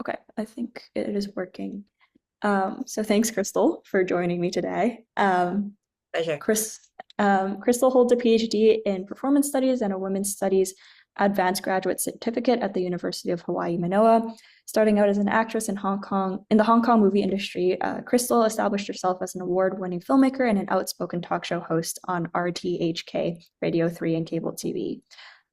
Okay, I think it is working. So thanks, Crystal, for joining me today. Pleasure. Crystal holds a PhD in performance studies and a women's studies advanced graduate certificate at the University of Hawaii, Manoa. Starting out as an actress in the Hong Kong movie industry, Crystal established herself as an award-winning filmmaker and an outspoken talk show host on RTHK, Radio 3 and cable TV.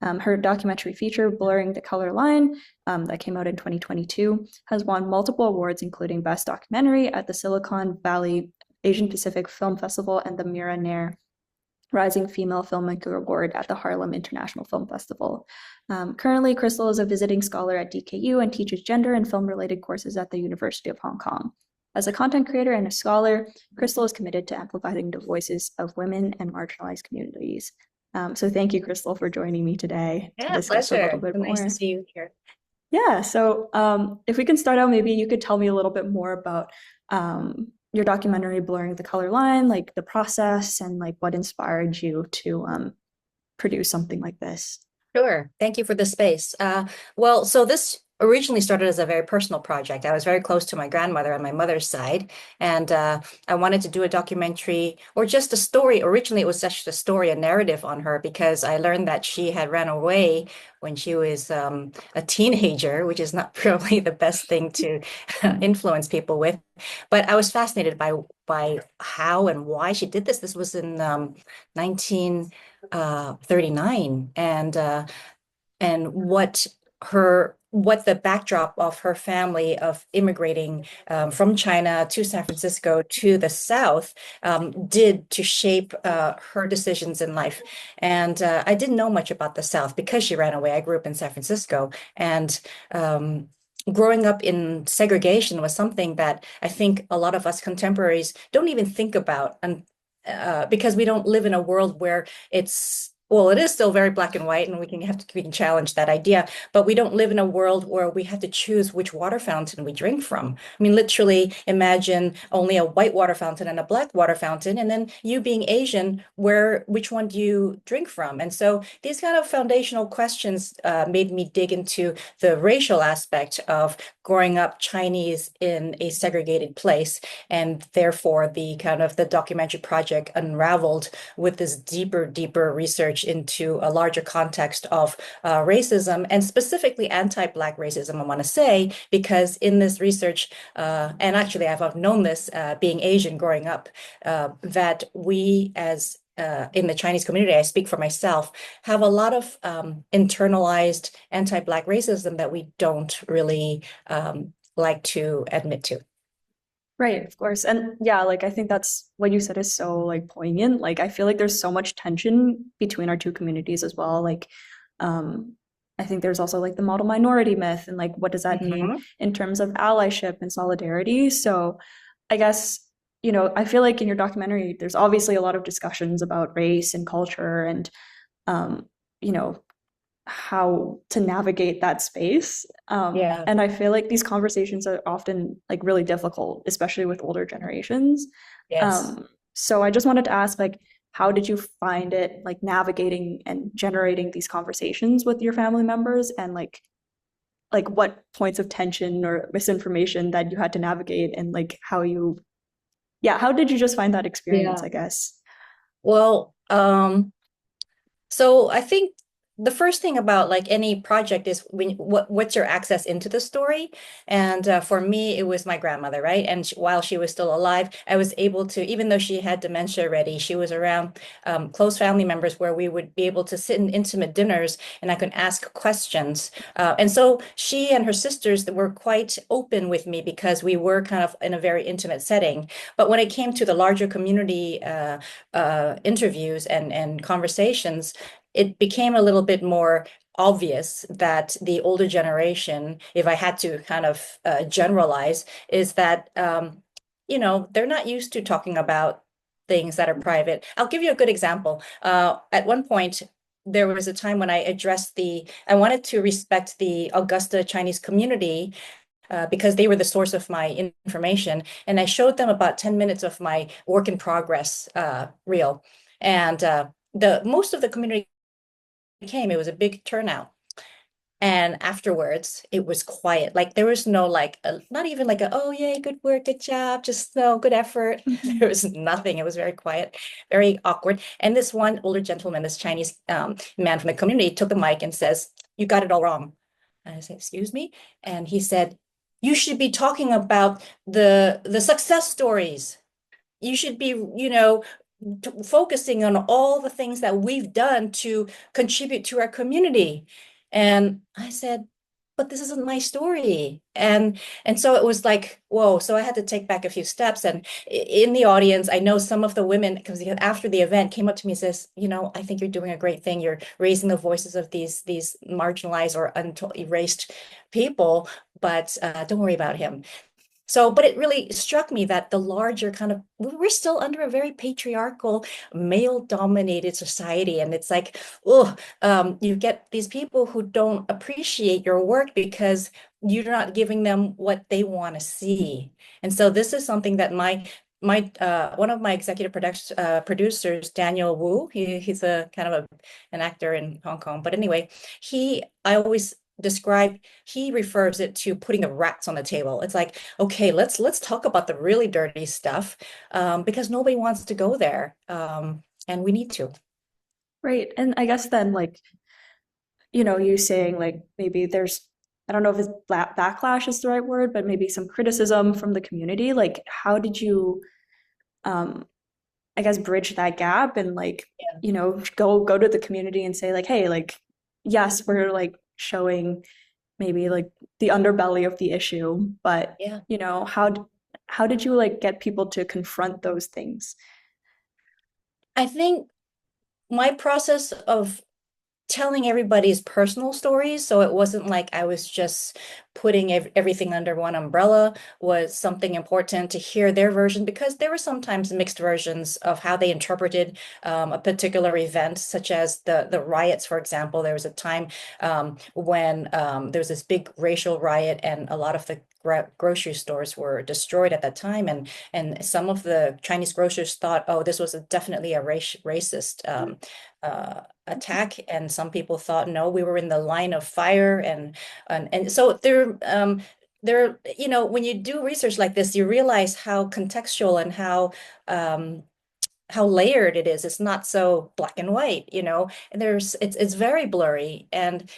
Her documentary feature, Blurring the Color Line, that came out in 2022, has won multiple awards, including Best Documentary at the Silicon Valley Asian Pacific Film Festival and the Mira Nair Rising Female Filmmaker Award at the Harlem International Film Festival. Currently, Crystal is a visiting scholar at DKU and teaches gender and film-related courses at the University of Hong Kong. As a content creator and a scholar, Crystal is committed to amplifying the voices of women and marginalized communities. So thank you, Crystal, for joining me today to discuss a little Pleasure. bit Nice more. to see you here. Yeah, so if we can start out, maybe you could tell me a little bit more about your documentary, Blurring the Color Line, like the process and like what inspired you to produce something like this. Sure. Thank you for the space. So this originally started as a very personal project. I was very close to my grandmother on my mother's side, and I wanted to do a documentary or just a story. Originally, it was just a story, a narrative on her, because I learned that she had ran away when she was a teenager, which is not probably the best thing to influence people with. But I was fascinated by how and why she did this. This was in 1939, and what the backdrop of her family of immigrating from China to San Francisco to the South did to shape her decisions in life. And I didn't know much about the South because she ran away. I grew up in San Francisco, and growing up in segregation was something that I think a lot of us contemporaries don't even think about, and because we don't live in a world where it is still very black and white, and we can challenge that idea, but we don't live in a world where we have to choose which water fountain we drink from. I mean, literally imagine only a white water fountain and a black water fountain, and then you being Asian, which one do you drink from? And so these kind of foundational questions made me dig into the racial aspect of growing up Chinese in a segregated place, and therefore the documentary project unraveled with this deeper research into a larger context of racism, and specifically anti-Black racism, I want to say, because in this research, and actually I've known this being Asian growing up, that we as in the Chinese community, I speak for myself, have a lot of internalized anti-Black racism that we don't really like to admit to. Right, of course. And yeah, like I think that's what you said is so like poignant. Like I feel like there's so much tension between our two communities as well. Like I think there's also like the model minority myth and like what does that mean in terms of allyship and solidarity. So I guess, I feel like in your documentary, there's obviously a lot of discussions about race and culture and you know, how to navigate that space. Yeah. And I feel like these conversations are often like really difficult, especially with older generations. Yes. So I just wanted to ask, like, how did you find it like navigating and generating these conversations with your family members, and like what points of tension or misinformation that you had to navigate, and like how did you just find that experience, Yeah. I guess? Well, so I think the first thing about like any project is what's your access into the story. And for me, it was my grandmother, right? And while she was still alive, I was able to, even though she had dementia already, she was around close family members where we would be able to sit in intimate dinners and I could ask questions. And so she and her sisters were quite open with me because we were kind of in a very intimate setting. But when it came to the larger community interviews and conversations, it became a little bit more obvious that the older generation, if I had to kind of generalize, is that, they're not used to talking about things that are private. I'll give you a good example. At one point, there was a time when I wanted to respect the Augusta Chinese community because they were the source of my information. And I showed them about 10 minutes of my work in progress reel. And most of the community came. It was a big turnout. And afterwards, it was quiet. Like there was no like, not even like, oh, yay, good work, good job, just no, good effort. There was nothing. It was very quiet, very awkward. And this one older gentleman, this Chinese man from the community, took the mic and says, "You got it all wrong." And I said, "Excuse me?" And he said, "You should be talking about the success stories. You should be, focusing on all the things that we've done to contribute to our community." And I said, "But this isn't my story." And so it was like, whoa. So I had to take back a few steps. And in the audience, I know some of the women, because after the event, came up to me and says, "I think you're doing a great thing. You're raising the voices of these marginalized or erased people, but don't worry about him." So, but it really struck me that the larger kind of, we're still under a very patriarchal, male-dominated society. And it's like, oh, you get these people who don't appreciate your work because you're not giving them what they want to see. And so this is something that one of my executive producers, Daniel Wu, he's a kind of an actor in Hong Kong. But anyway, I always he refers it to putting the rats on the table. It's like, okay, let's talk about the really dirty stuff, because nobody wants to go there, and we need to. Right. And I guess then, like, you saying like maybe there's, I don't know if it's backlash is the right word, but maybe some criticism from the community. Like, how did you, I guess, bridge that gap and like, go to the community and say like, hey, like, yes, we're like showing maybe like the underbelly of the issue, but Yeah. How did you like get people to confront those things? I think my process of telling everybody's personal stories, so it wasn't like I was just putting everything under one umbrella, was something important to hear their version, because there were sometimes mixed versions of how they interpreted a particular event, such as the riots, for example. There was a time when there was this big racial riot, and a lot of the grocery stores were destroyed at that time, and some of the Chinese grocers thought, oh, this was definitely a racist attack, and some people thought, no, we were in the line of fire, and so when you do research like this, you realize how contextual and how layered it is. It's not so black and white, and it's very blurry, and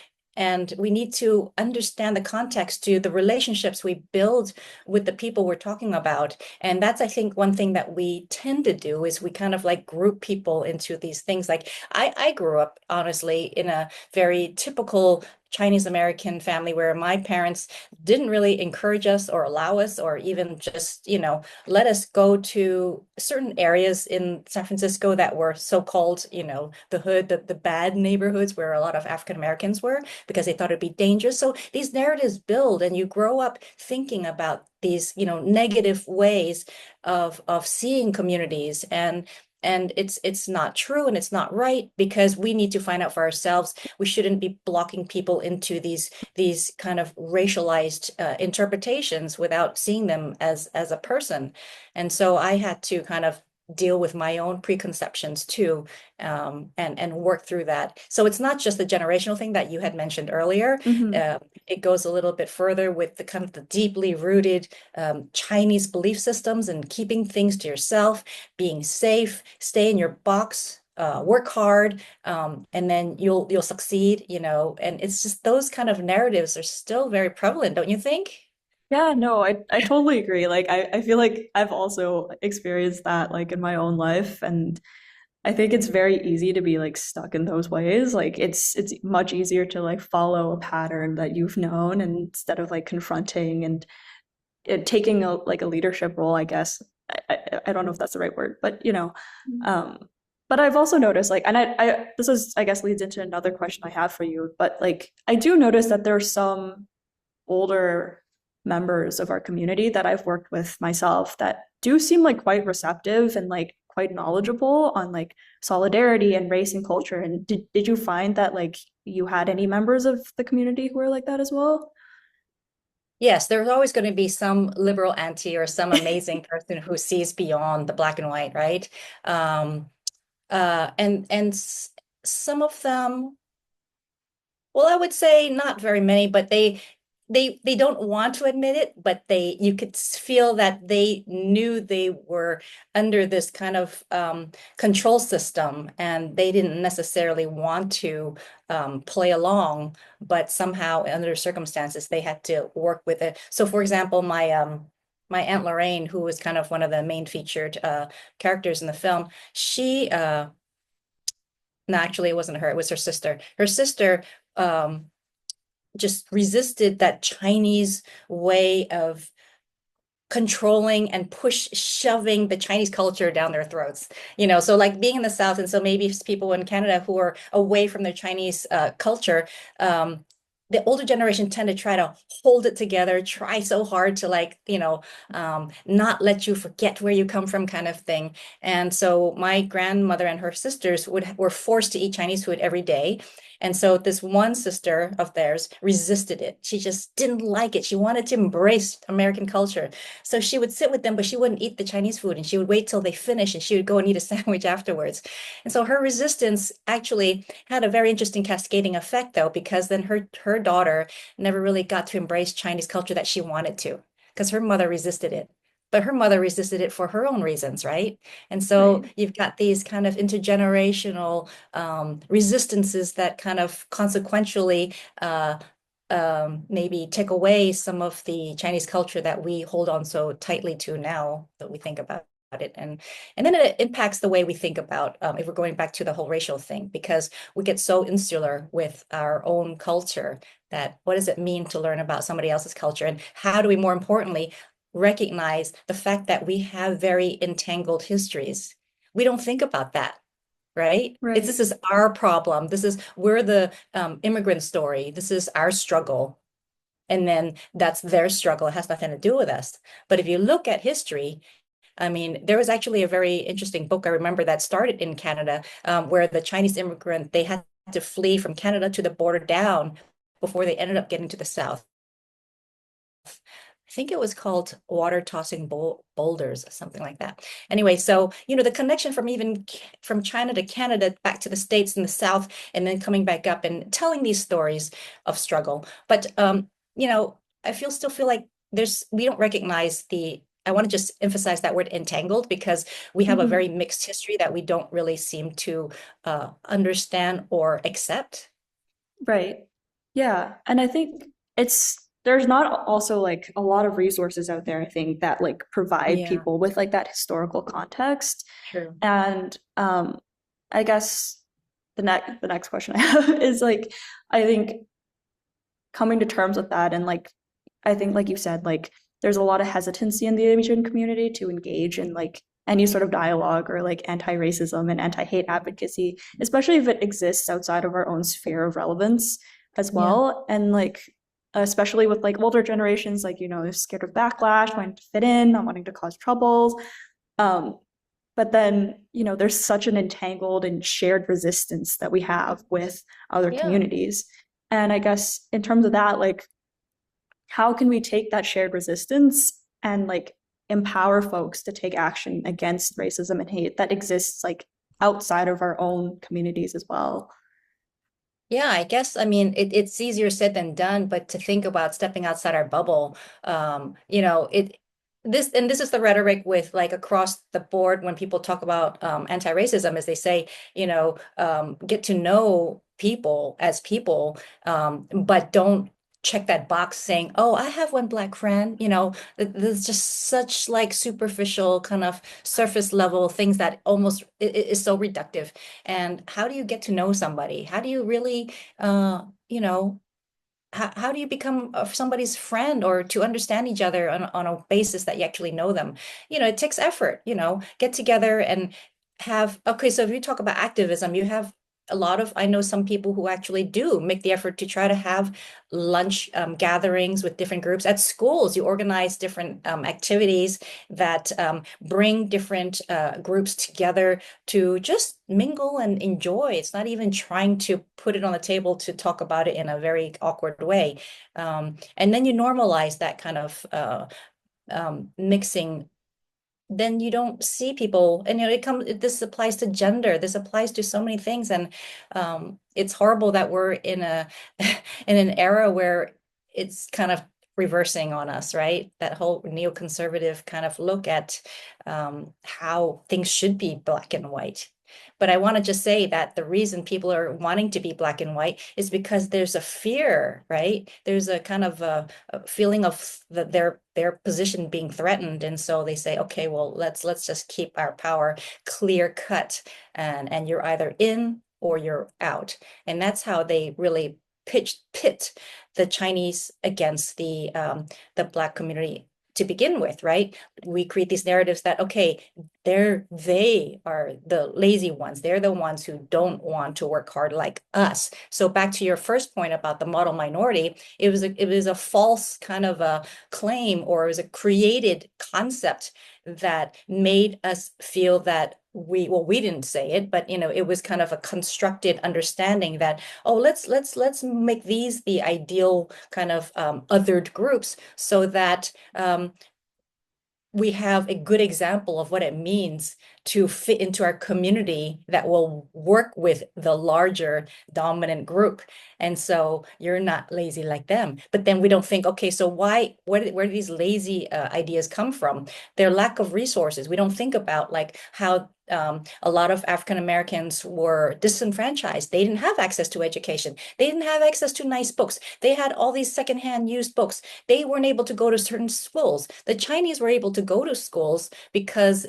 we need to understand the context to the relationships we build with the people we're talking about. And that's, I think, one thing that we tend to do is we kind of like group people into these things. Like I grew up, honestly, in a very typical Chinese American family where my parents didn't really encourage us or allow us or even just, let us go to certain areas in San Francisco that were so-called, the hood, the bad neighborhoods where a lot of African Americans were, because they thought it'd be dangerous. So these narratives build, and you grow up thinking about these, negative ways of seeing communities, and it's not true and it's not right, because we need to find out for ourselves. We shouldn't be blocking people into these kind of racialized interpretations without seeing them as a person. And so I had to kind of deal with my own preconceptions too, and work through that. So it's not just the generational thing that you had mentioned earlier. It goes a little bit further with the kind of the deeply rooted Chinese belief systems and keeping things to yourself, being safe, stay in your box, work hard, and then you'll succeed, and it's just those kind of narratives are still very prevalent, don't you think? Yeah, no, I totally agree. Like I feel like I've also experienced that like in my own life, and I think it's very easy to be like stuck in those ways. Like it's much easier to like follow a pattern that you've known, and instead of like confronting and taking a leadership role, I guess. I don't know if that's the right word, but but I've also noticed like, and this is, I guess, leads into another question I have for you, but like I do notice that there are some older members of our community that I've worked with myself that do seem like quite receptive and like quite knowledgeable on like solidarity and race and culture. And did you find that like you had any members of the community who were like that as well? Yes, there's always going to be some liberal auntie or some amazing person who sees beyond the black and white, right? And some of them, Well, I would say not very many, but they don't want to admit it, but you could feel that they knew they were under this kind of control system, and they didn't necessarily want to play along, but somehow under circumstances they had to work with it. So, for example, my Aunt Lorraine, who was kind of one of the main featured characters in the film, she no, actually, it wasn't her, it was her sister. Her sister just resisted that Chinese way of controlling and shoving the Chinese culture down their throats. So like being in the South, and so maybe people in Canada who are away from their Chinese culture, the older generation tend to try to hold it together, try so hard to not let you forget where you come from, kind of thing. And so my grandmother and her sisters were forced to eat Chinese food every day. And so this one sister of theirs resisted it. She just didn't like it. She wanted to embrace American culture. So she would sit with them, but she wouldn't eat the Chinese food, and she would wait till they finished, and she would go and eat a sandwich afterwards. And so her resistance actually had a very interesting cascading effect, though, because then her daughter never really got to embrace Chinese culture that she wanted to, because her mother resisted it. But her mother resisted it for her own reasons, right? And so you've got these kind of intergenerational resistances that kind of consequentially maybe take away some of the Chinese culture that we hold on so tightly to now that we think about it. And then it impacts the way we think about, if we're going back to the whole racial thing, because we get so insular with our own culture that what does it mean to learn about somebody else's culture? And how do we, more importantly, recognize the fact that we have very entangled histories? We don't think about that, right? This is our problem. We're the immigrant story. This is our struggle. And then that's their struggle. It has nothing to do with us. But if you look at history, I mean, there was actually a very interesting book I remember that started in Canada, where the Chinese immigrant, they had to flee from Canada to the border down before they ended up getting to the South. I think it was called Water Tossing Boulders, or something like that. Anyway, so, the connection from China to Canada, back to the States in the South, and then coming back up and telling these stories of struggle. But, I still feel like we don't recognize I want to just emphasize that word entangled, because we have a very mixed history that we don't really seem to understand or accept. Right. Yeah. And I think there's not also like a lot of resources out there, I think, that like provide people with like that historical context. True. And I guess the next question I have is like, I think coming to terms with that, and like I think like you said, like there's a lot of hesitancy in the Asian community to engage in like any sort of dialogue or like anti-racism and anti-hate advocacy, especially if it exists outside of our own sphere of relevance as well. And like especially with like older generations, like, they're scared of backlash, wanting to fit in, not wanting to cause troubles. But then, there's such an entangled and shared resistance that we have with other communities. And I guess in terms of that, like, how can we take that shared resistance and like empower folks to take action against racism and hate that exists like outside of our own communities as well? Yeah, I guess, I mean, it's easier said than done, but to think about stepping outside our bubble, this is the rhetoric with like across the board when people talk about anti-racism, as they say, get to know people as people, but don't check that box saying, oh, I have one Black friend. There's just such like superficial kind of surface level things that almost is so reductive. And how do you get to know somebody? How do you really, how do you become somebody's friend, or to understand each other on a basis that you actually know them? It takes effort, get together and okay, so if you talk about activism, you have I know some people who actually do make the effort to try to have lunch gatherings with different groups. At schools, you organize different activities that bring different groups together to just mingle and enjoy. It's not even trying to put it on the table to talk about it in a very awkward way. And then you normalize that kind of mixing then you don't see people, and this applies to gender, this applies to so many things, and it's horrible that we're in in an era where it's kind of reversing on us, right? That whole neoconservative kind of look at how things should be black and white. But I want to just say that the reason people are wanting to be black and white is because there's a fear, right? There's a kind of a feeling of their position being threatened, and so they say, okay, well, let's just keep our power clear cut, and you're either in or you're out, and that's how they really pit the Chinese against the Black community to begin with, right? We create these narratives that, okay, they are the lazy ones. They're the ones who don't want to work hard like us. So back to your first point about the model minority, it was a false kind of a claim, or it was a created concept that made us feel that we didn't say it, but it was kind of a constructed understanding that, oh, let's make these the ideal kind of othered groups, so that we have a good example of what it means to fit into our community that will work with the larger dominant group. And so you're not lazy like them. But then we don't think, okay, so where do these lazy ideas come from? Their lack of resources. We don't think about like how a lot of African Americans were disenfranchised. They didn't have access to education. They didn't have access to nice books. They had all these secondhand used books. They weren't able to go to certain schools. The Chinese were able to go to schools because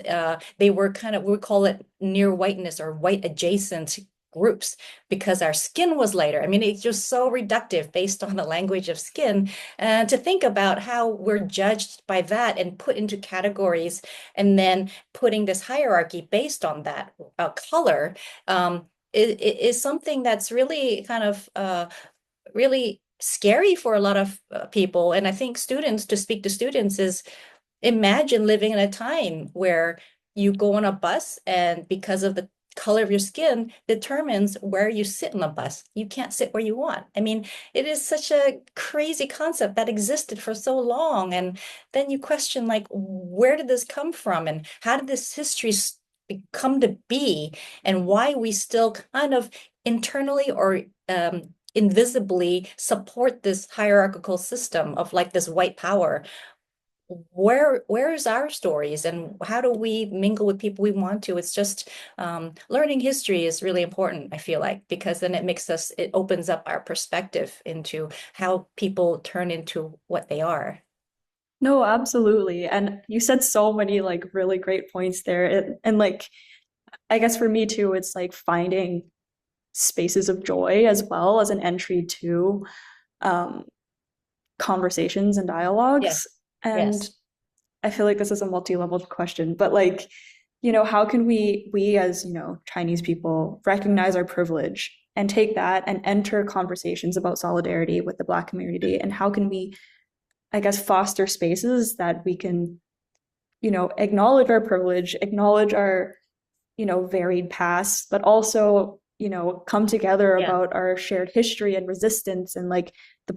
they were kind of, we would call it near whiteness or white adjacent groups, because our skin was lighter. I mean, it's just so reductive based on the language of skin, to think about how we're judged by that and put into categories, and then putting this hierarchy based on that color is something that's really kind of really scary for a lot of people. And I think to speak to students is, imagine living in a time where you go on a bus, and because of the color of your skin determines where you sit on the bus. You can't sit where you want. I mean, it is such a crazy concept that existed for so long. And then you question, like, where did this come from? And how did this history come to be? And why we still kind of internally or invisibly support this hierarchical system of like this white power. Where is our stories, and how do we mingle with people we want to? It's just learning history is really important, I feel like, because then it opens up our perspective into how people turn into what they are. No, absolutely. And you said so many like really great points there. And like, I guess for me too, it's like finding spaces of joy as well as an entry to conversations and dialogues. Yes. And Yes. I feel like this is a multi-leveled question, but like, how can we as, Chinese people recognize our privilege and take that and enter conversations about solidarity with the Black community? And how can we, I guess, foster spaces that we can, acknowledge our privilege, acknowledge our, varied past, but also, come together about our shared history and resistance and like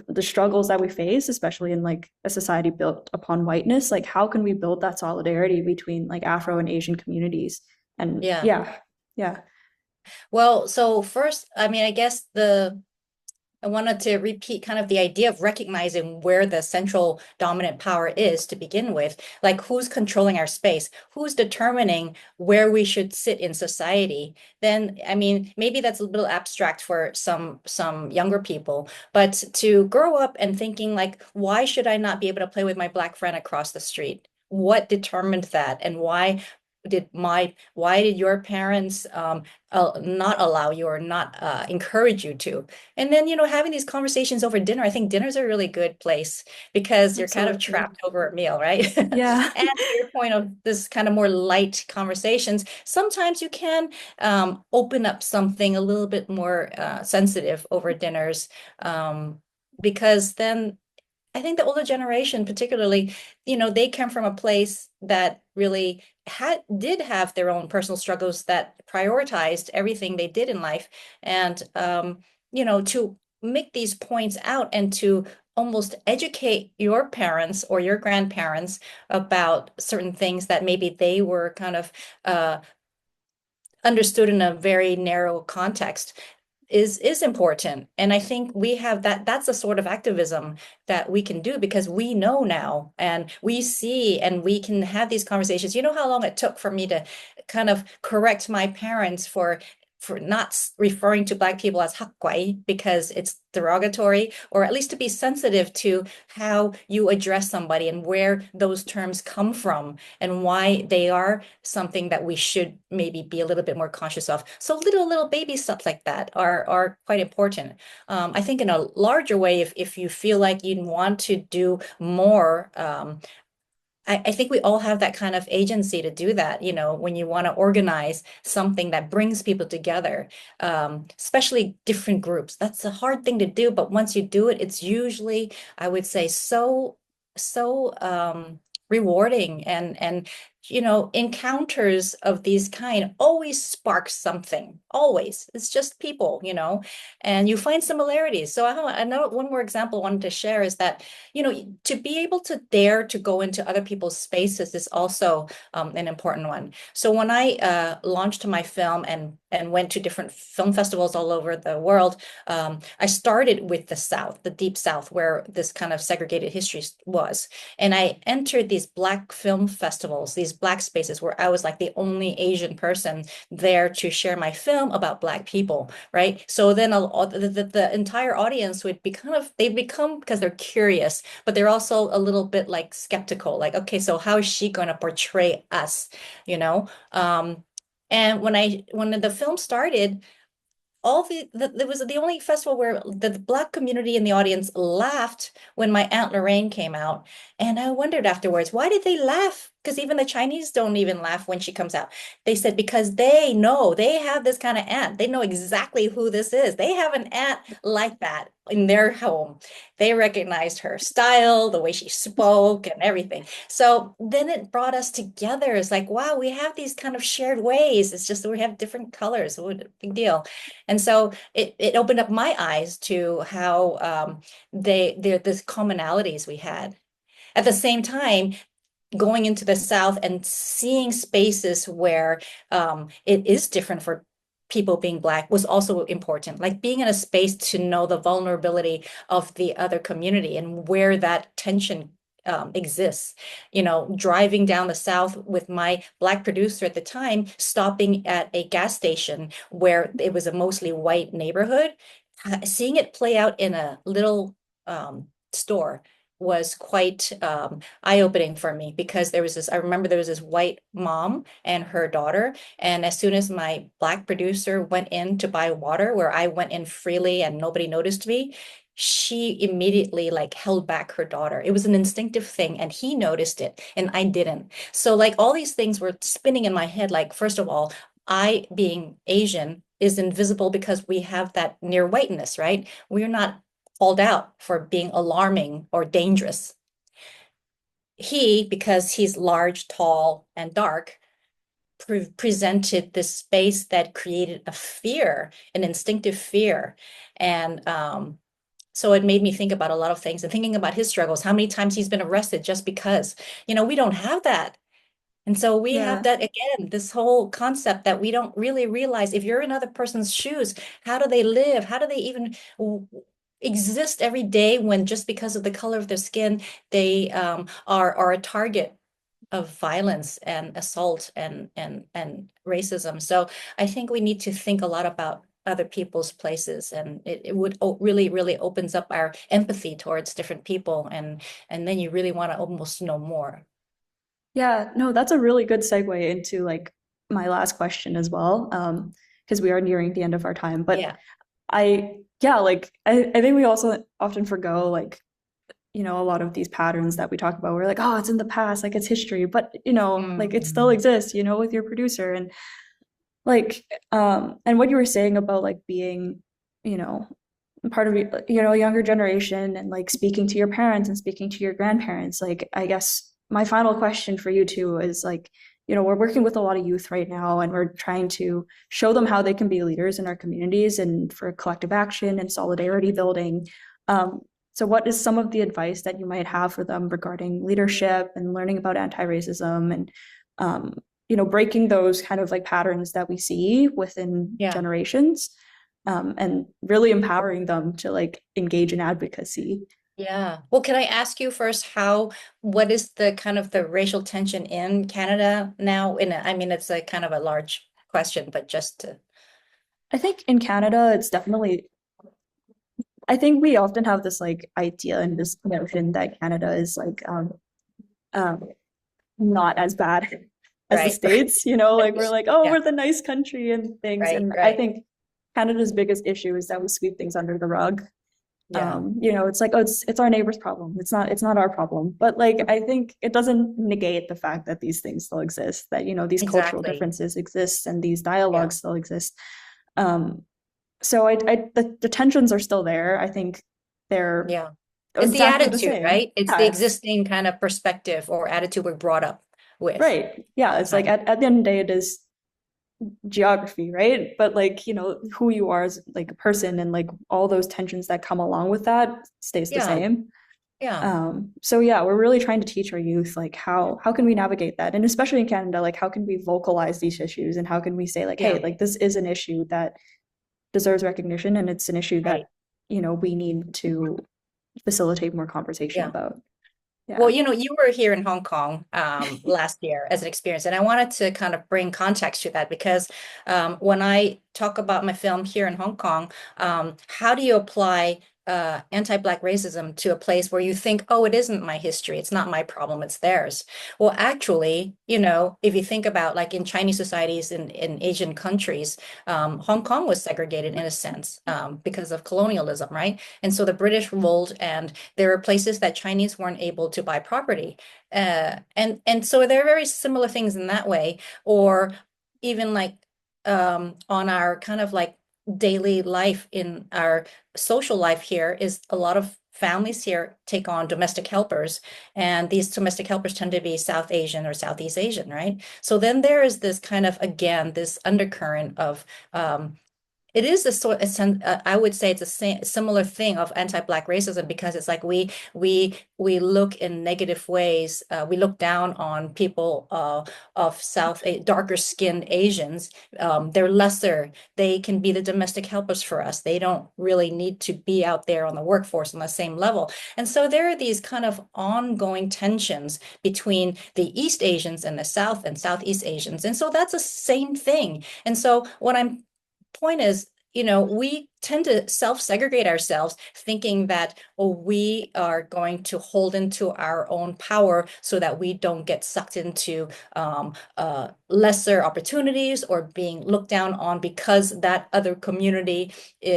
the struggles that we face, especially in like a society built upon whiteness. Like, how can we build that solidarity between like Afro and Asian communities? And yeah. Well, so first, I mean, I guess I wanted to repeat kind of the idea of recognizing where the central dominant power is to begin with, like who's controlling our space, who's determining where we should sit in society. Then, I mean, maybe that's a little abstract for some younger people, but to grow up and thinking like, why should I not be able to play with my Black friend across the street? What determined that, and why did your parents not allow you or not encourage you to? And then, having these conversations over dinner, I think dinner's a really good place because you're kind of trapped over a meal, right? Yeah. And to your point of this kind of more light conversations, sometimes you can open up something a little bit more sensitive over dinners, because then I think the older generation, particularly, they come from a place that really did have their own personal struggles that prioritized everything they did in life. And, to make these points out and to almost educate your parents or your grandparents about certain things that maybe they were kind of understood in a very narrow context is important. And I think we have that's a sort of activism that we can do because we know now and we see and we can have these conversations. You know how long it took for me to kind of correct my parents for not referring to Black people as hakkwai because it's derogatory, or at least to be sensitive to how you address somebody and where those terms come from and why they are something that we should maybe be a little bit more conscious of. So little baby stuff like that are quite important. I think in a larger way, if you feel like you want to do more, I think we all have that kind of agency to do that, you know, when you want to organize something that brings people together, especially different groups. That's a hard thing to do, but once you do it, it's usually, I would say, so rewarding, and you know, encounters of these kind always spark something. Always, it's just people, you know, and you find similarities. So I know one more example I wanted to share is that, you know, to be able to dare to go into other people's spaces is also an important one. So when I launched my film and went to different film festivals all over the world, I started with the South, the Deep South, where this kind of segregated history was. And I entered these Black film festivals, these Black spaces where I was like the only Asian person there to share my film about Black people, right? So then the entire audience would be they become, because they're curious, but they're also a little bit like skeptical, like, okay, so how is she going to portray us, you know? And when the film started, it was the only festival where the Black community in the audience laughed when my Aunt Lorraine came out. And I wondered afterwards, why did they laugh? Because even the Chinese don't even laugh when she comes out. They said, because they know they have this kind of aunt. They know exactly who this is. They have an aunt like that in their home. They recognized her style, the way she spoke and everything. So then it brought us together. It's like, wow, we have these kind of shared ways. It's just that we have different colors. What a big deal. And so it opened up my eyes to how there's commonalities we had. At the same time, going into the South and seeing spaces where it is different for people being Black was also important. Like being in a space to know the vulnerability of the other community and where that tension exists. You know, driving down the South with my Black producer at the time, stopping at a gas station where it was a mostly white neighborhood, seeing it play out in a little store was quite eye-opening for me, because I remember there was this white mom and her daughter, and as soon as my Black producer went in to buy water, where I went in freely and nobody noticed me, she immediately like held back her daughter. It was an instinctive thing, and he noticed it and I didn't. So like all these things were spinning in my head. Like, first of all, I, being Asian, is invisible because we have that near whiteness, right? We're not called out for being alarming or dangerous. He, because he's large, tall, and dark, presented this space that created a fear, an instinctive fear. And so it made me think about a lot of things, and thinking about his struggles, how many times he's been arrested just because, you know, we don't have that. And so we have that, again, this whole concept that we don't really realize, if you're in other person's shoes, how do they live? How do they even exist every day when just because of the color of their skin, they are a target of violence and assault and racism. So I think we need to think a lot about other people's places, and it would really opens up our empathy towards different people, and then you really want to almost know more. Yeah, no, that's a really good segue into like my last question as well, because we are nearing the end of our time. But Yeah. I think we also often forgo, like, you know, a lot of these patterns that we talk about. We're like, oh, it's in the past, like it's history, but you know, like it still exists, you know, with your producer. And like and what you were saying about like being, you know, part of, you know, a younger generation, and like speaking to your parents and speaking to your grandparents, like I guess my final question for you too is like, you know, we're working with a lot of youth right now, and we're trying to show them how they can be leaders in our communities and for collective action and solidarity building. So what is some of the advice that you might have for them regarding leadership and learning about anti-racism and, breaking those kind of like patterns that we see within generations, and really empowering them to like engage in advocacy? Yeah. Well, can I ask you first what is the kind of the racial tension in Canada now? I mean, it's a kind of a large question, but just to. I think in Canada, it's definitely, I think we often have this like idea and this notion that Canada is like not as bad as the States, like we're like, oh, we're the nice country and things. And I think Canada's biggest issue is that we sweep things under the rug. It's like, oh, it's our neighbor's problem. It's not our problem. But like, I think it doesn't negate the fact that these things still exist, that, these cultural differences exist and these dialogues still exist. So the tensions are still there. I think they're it's the attitude, right? It's the existing kind of perspective or attitude we're brought up with. Right. Yeah. It's like at the end of the day, it is geography, right? But like, who you are as like a person and like all those tensions that come along with that stays the same. So we're really trying to teach our youth like how can we navigate that, and especially in Canada, like how can we vocalize these issues and how can we say like, hey, like this is an issue that deserves recognition and it's an issue that we need to facilitate more conversation about. Well, you were here in Hong Kong last year as an experience, and I wanted to kind of bring context to that because when I talk about my film here in Hong Kong, how do you apply anti-Black racism to a place where you think, oh, it isn't my history, it's not my problem, it's theirs. Well, actually, if you think about like in Chinese societies in Asian countries, Hong Kong was segregated in a sense because of colonialism, right? And so the British ruled, and there were places that Chinese weren't able to buy property. And so there are very similar things in that way, or even like on our kind of like daily life in our social life here is a lot of families here take on domestic helpers, and these domestic helpers tend to be South Asian or Southeast Asian, right? So then there is this kind of, again, this undercurrent of it is a sort of, I would say it's a similar thing of anti-Black racism, because it's like we look in negative ways. We look down on people of darker skinned Asians. They're lesser. They can be the domestic helpers for us. They don't really need to be out there on the workforce on the same level. And so there are these kind of ongoing tensions between the East Asians and the South and Southeast Asians. And so that's the same thing. And so what I'm point is, we tend to self-segregate ourselves thinking that, we are going to hold into our own power so that we don't get sucked into lesser opportunities or being looked down on because that other community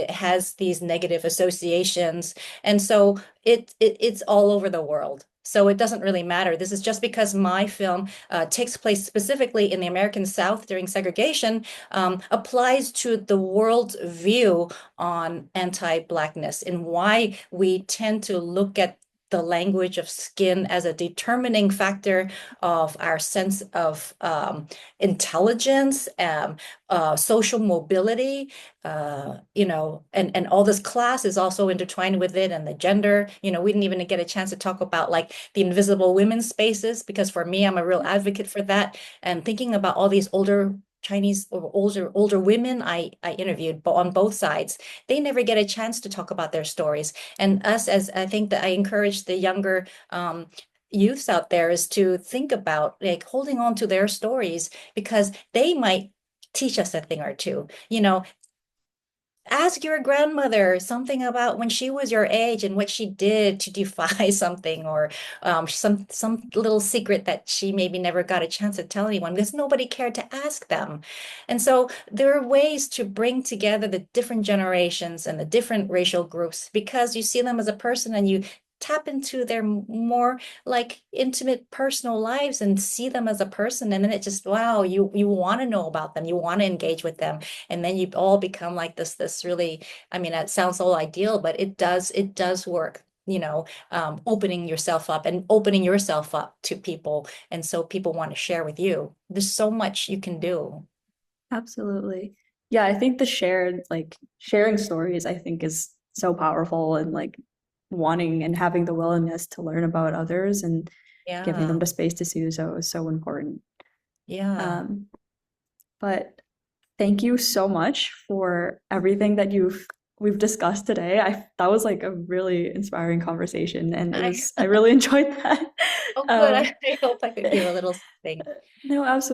has these negative associations. And so it's all over the world. So it doesn't really matter. This is just because my film takes place specifically in the American South during segregation, applies to the world's view on anti-Blackness and why we tend to look at the language of skin as a determining factor of our sense of intelligence, social mobility, and all this class is also intertwined with it, and the gender. We didn't even get a chance to talk about like the invisible women's spaces, because for me, I'm a real advocate for that. And thinking about all these older Chinese or older women I interviewed on both sides, they never get a chance to talk about their stories. And us, as I think that I encourage the younger youths out there, is to think about like holding on to their stories, because they might teach us a thing or two. Ask your grandmother something about when she was your age and what she did to defy something, or some little secret that she maybe never got a chance to tell anyone because nobody cared to ask them. And so there are ways to bring together the different generations and the different racial groups, because you see them as a person and you tap into their more like intimate personal lives and see them as a person, and then it just, wow, you want to know about them, you want to engage with them, and then you all become like this really, I mean, that sounds so ideal, but it does work, opening yourself up and opening yourself up to people, and so people want to share with you. There's so much you can do. Absolutely. Yeah, I think the sharing stories, I think, is so powerful, and like wanting and having the willingness to learn about others and giving them the space to do so is so important. But thank you so much for everything that we've discussed today. That was like a really inspiring conversation, and I really enjoyed that. Oh, good. I hope I could give a little thing. No, absolutely.